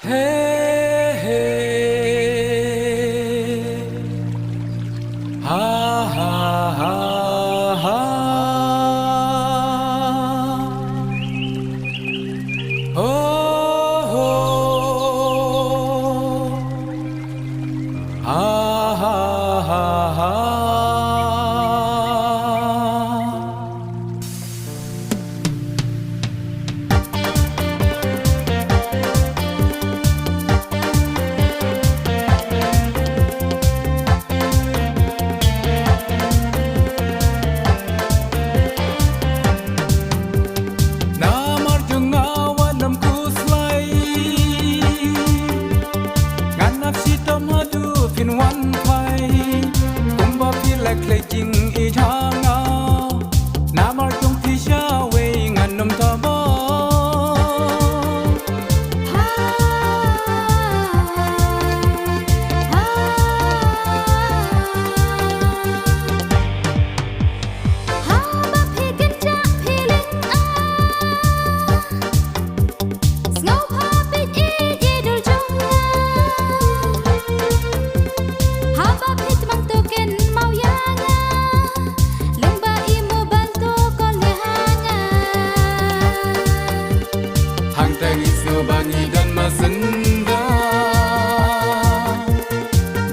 Hey, hey, ha, ha, ha, ha. Oh, oh, ha, ha, ha, ha. Bangi dan masenda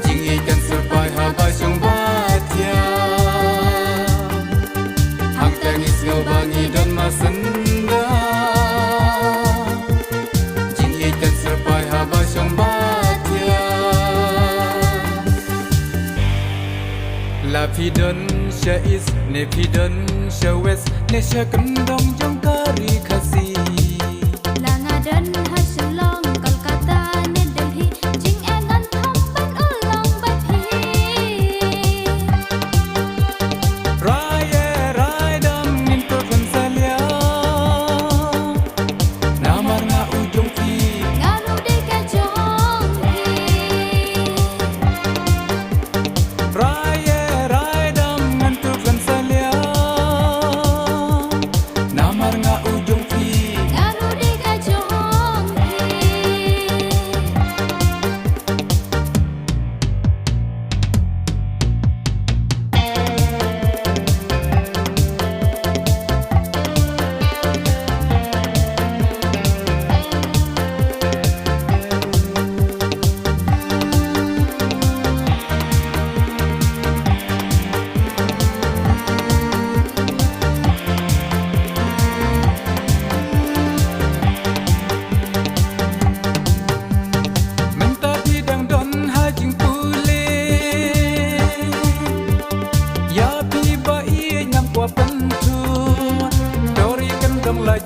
jing ikan serpai habai syong batia hang tangis ngau bangi dan masenda jing ikan serpai habai syong batia la pidon sha is ne pidon sha west ne sha kendong jong kari khasi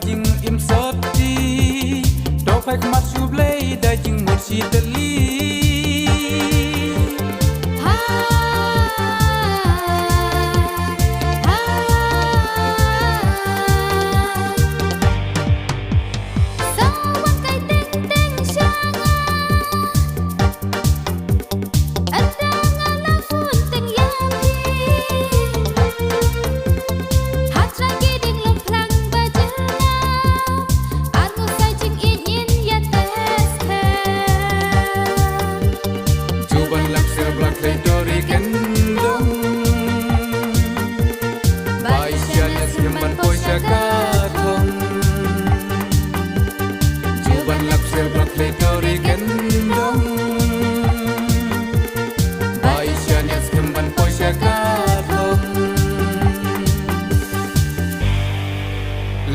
Jing im soti do phai khmat su blei da jing một si teli ha ha sa wan kai ting ting shanga andanga la fun ting yang hi hat ra ki ding lom phlang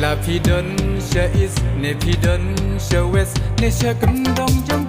La pidon sha is ne pidon sha west ne sha kendong jong